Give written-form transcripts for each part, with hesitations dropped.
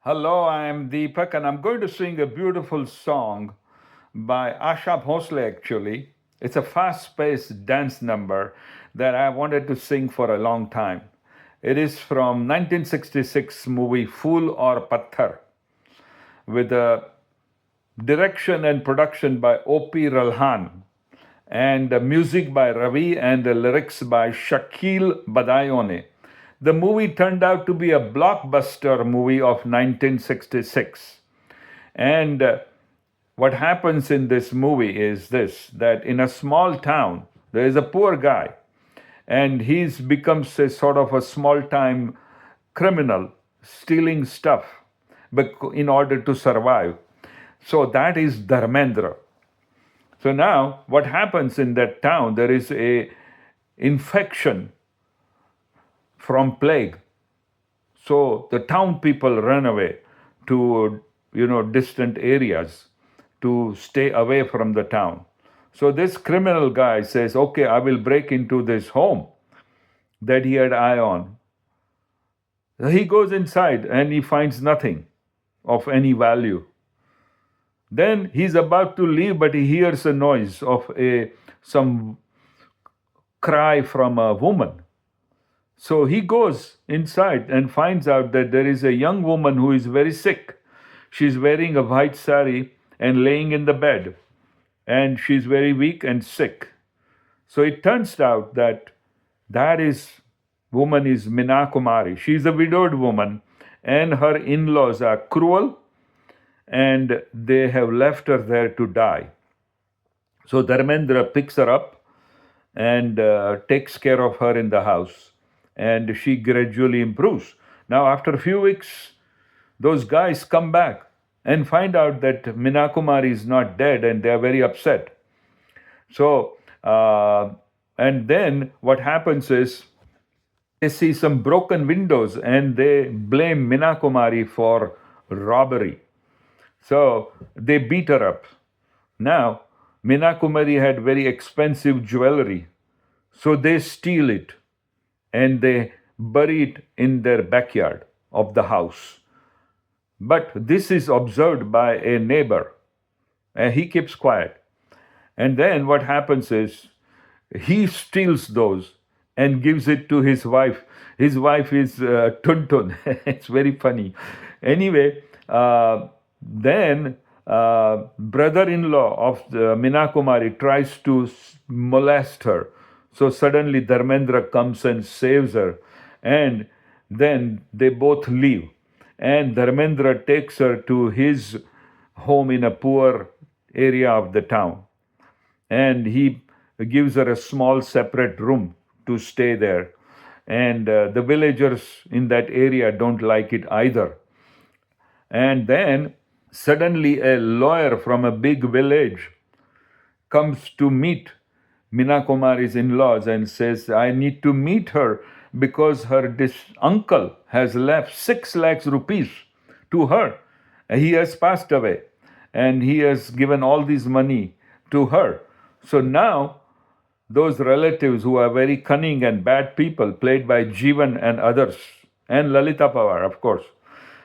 Hello, I am Deepak, and I'm going to sing a beautiful song by Asha Bhosle actually. It's a fast paced dance number that I wanted to sing for a long time. It is from 1966 movie Phool Aur Patther with a direction and production by O.P. Ralhan and music by Ravi and the lyrics by Shakeel Badayuni. The movie turned out to be a blockbuster movie of 1966. And what happens in this movie is this, that in a small town, there is a poor guy, and he's becomes a sort of a small time criminal, stealing stuff in order to survive. So that is Dharmendra. So now what happens in that town, there is a infection from plague. So the town people run away to distant areas to stay away from the town. So this criminal guy says, "Okay, I will break into this home that he had eye on." He goes inside and he finds nothing of any value. Then he's about to leave, but he hears a noise of some cry from a woman. So he goes inside and finds out that there is a young woman who is very sick. She's wearing a white sari and laying in the bed, and she's very weak and sick. So it turns out that woman is Meena Kumari. She's a widowed woman, and her in-laws are cruel, and they have left her there to die. So Dharmendra picks her up and takes care of her in the house, and she gradually improves. Now, after a few weeks, those guys come back and find out that Meena Kumari is not dead, and they are very upset. So, and then what happens is they see some broken windows and they blame Meena Kumari for robbery. So they beat her up. Now, Meena Kumari had very expensive jewelry, so they steal it and they bury it in their backyard of the house. But this is observed by a neighbor, and he keeps quiet. And then what happens is he steals those and gives it to his wife. His wife is Tun Tun. It's very funny. Anyway, then brother-in-law of Meena Kumari tries to molest her. So suddenly Dharmendra comes and saves her. And then they both leave. And Dharmendra takes her to his home in a poor area of the town. And he gives her a small separate room to stay there. And the villagers in that area don't like it either. And then suddenly a lawyer from a big village comes to meet Meena Kumari's in-laws and says, "I need to meet her because her uncle has left 6 lakhs rupees to her. He has passed away and he has given all this money to her." So now those relatives who are very cunning and bad people, played by Jeevan and others, and Lalita Pawar, of course.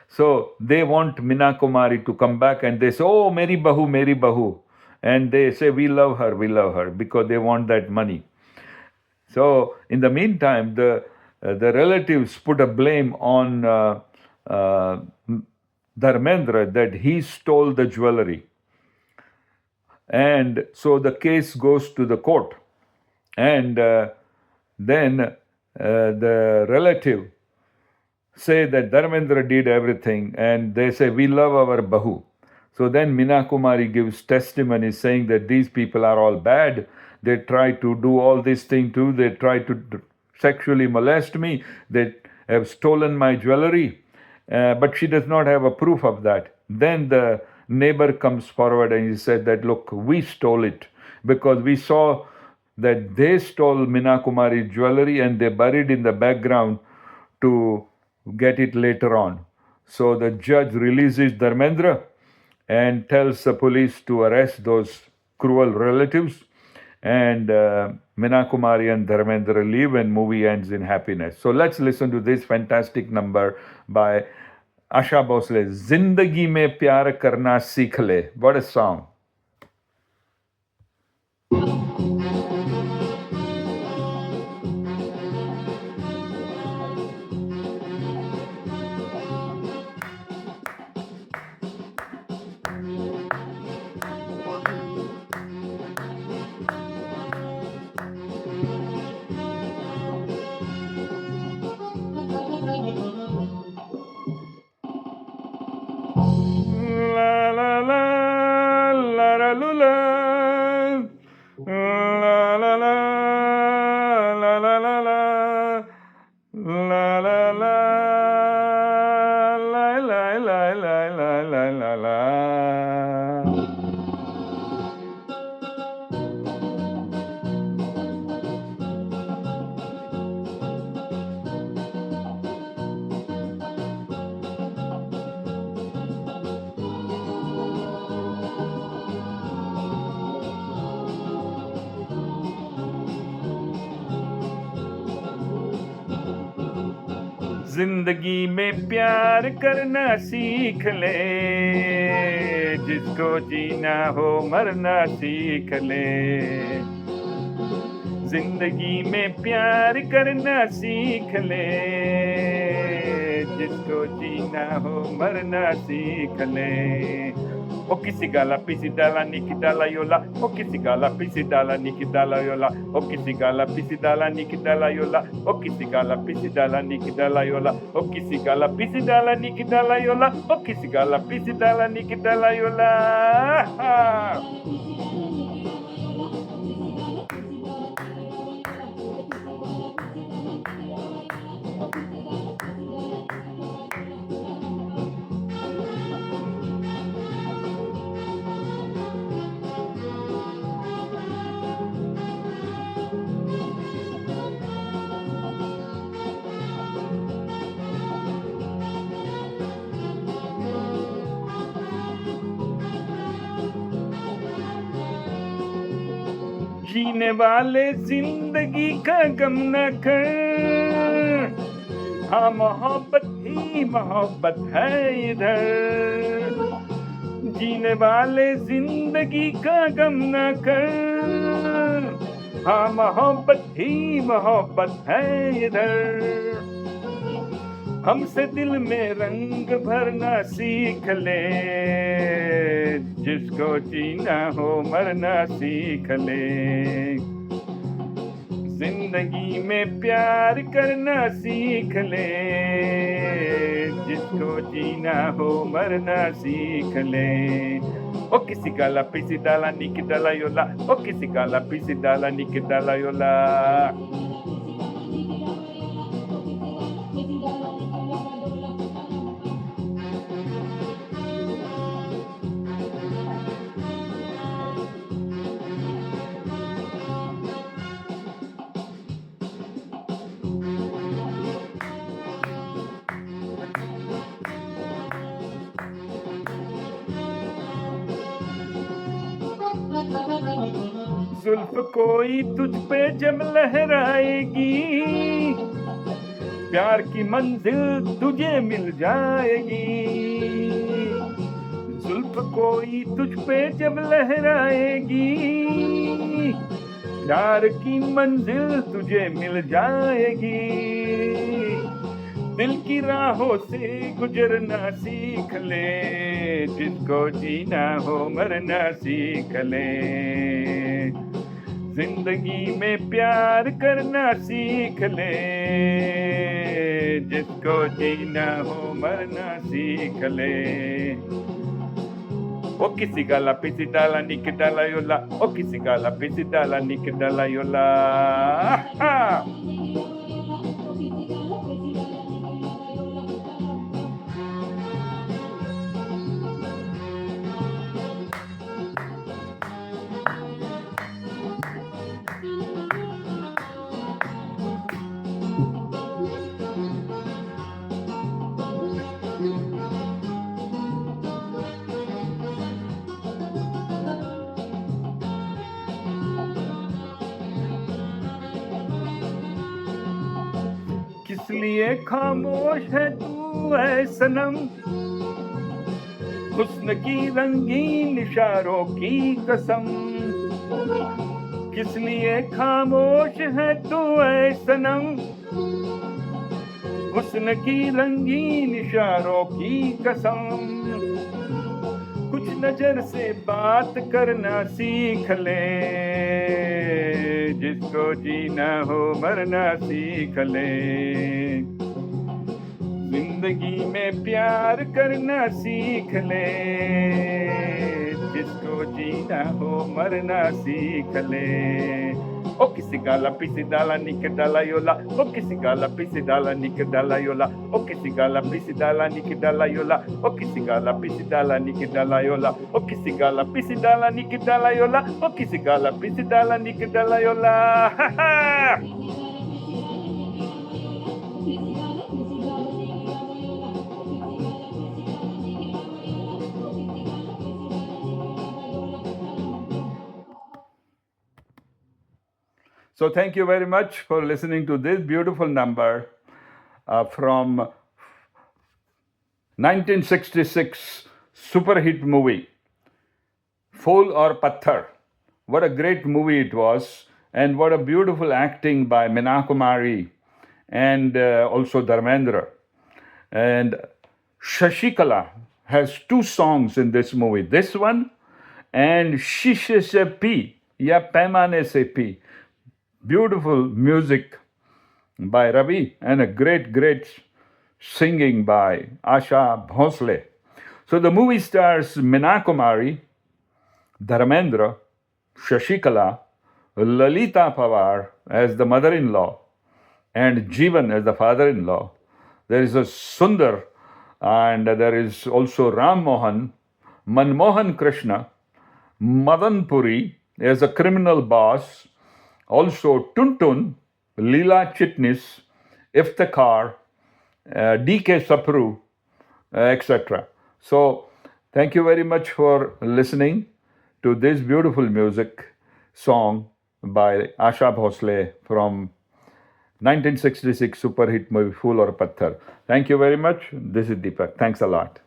So they want Meena Kumari to come back, and they say, "Oh, Meri Bahu, Meri Bahu." And they say, we love her, because they want that money. So in the meantime, the relatives put a blame on Dharmendra that he stole the jewelry. And so the case goes to the court. And then the relative say that Dharmendra did everything, and they say, "We love our Bahu." So then Meena Kumari gives testimony saying that these people are all bad. They try to do all this thing too. They try to sexually molest me. They have stolen my jewelry. But she does not have a proof of that. Then the neighbor comes forward and he said that, "Look, we stole it because we saw that they stole Meena Kumari's jewelry and they buried in the background to get it later on." So the judge releases Dharmendra and tells the police to arrest those cruel relatives. And Meena Kumari and Dharmendra leave, and movie ends in happiness. So let's listen to this fantastic number by Asha Bhosle, Zindagi mein pyar karna sikhle. What a song. La la la la la la la la la la la la la la la la la la la la. जिंदगी में प्यार करना सीख ले, जिसको जीना हो मरना सीख ले। जिंदगी में प्यार करना सीख ले, जिसको जीना हो मरना सीख ले। O kisi gala pisi dala niki dala yola, o kisi gala pisi dala niki dala yola, o kisi gala pisi dala niki dala yola, o kisi gala pisi dala niki dala yola, o kisi gala pisi dala niki dala yola, o kisi gala pisi dala niki dala yola. जीने वाले जिंदगी का गम न कर, हाँ मोहब्बत ही मोहब्बत है इधर। जीने वाले जिंदगी का गम न कर, हाँ मोहब्बत ही मोहब्बत है इधर। हमसे दिल में रंग भरना सीख ले, जिसको जीना हो मरना सीख ले। जिंदगी में प्यार करना सीख ले, जिसको जीना हो मरना सीख ले। ओ किसी काला पिसी डाला निकी डाला योला, ओ किसी काला पिसी डाला निकी डाला योला। जुल्फ कोई तुझ पे जब लहराएगी, प्यार की मंजिल तुझे मिल जाएगी। जुल्फ कोई तुझ पे जब लहराएगी, प्यार की मंजिल तुझे मिल जाएगी। दिल की राहों से गुजरना सीख ले, जिसको जीना हो मरना सीख ले। जिंदगी में प्यार करना सीख ले, जिसको जीना हो मरना सीख ले। ओ किसी गाला पिसी डाला निक डाला योला, ओ किसी गाला पिसी डाला निक डाला योला। किस लिए खामोश है तू ऐ सनम, हुस्न की रंगीन इशारों की कसम, किस लिए खामोश है तू ऐ सनम, हुस्न की रंगीन इशारों की कसम, कुछ नजर से बात करना सीख ले, जिसको जीना हो मरना सीख ले, जिंदगी में प्यार करना सीख ले, जिसको जीना हो मरना सीख ले. O kisigala pisidala nikidala yola, o kisigala pisidala nikidala yola, o kisigala pisidala nikidala yola, o kisigala pisidala nikidala yola, o kisigala pisidala nikidala yola, o kisigala pisidala nikidala yola. Ha ha! So thank you very much for listening to this beautiful number from 1966 super hit movie, Phool Aur Patther. What a great movie it was, and what a beautiful acting by Meena Kumari and also Dharmendra. And Shashikala has two songs in this movie. This one and Shishe Se Pi, Ya Paimane Se Pi. Beautiful music by Ravi and a great singing by Asha Bhosle. So the movie stars Meena Kumari, Dharmendra, Shashikala, Lalita Pawar as the mother-in-law, and Jeevan as the father-in-law. There is a Sunder, and there is also Mohan, Manmohan Krishna, Madan Puri as a criminal boss, also Tun Tun, Leela Chitnis, Iftekhar, DK Sapru, etc. So, thank you very much for listening to this beautiful music song by Asha Bhosle from 1966 super hit movie Phool Aur Patther. Thank you very much. This is Deepak. Thanks a lot.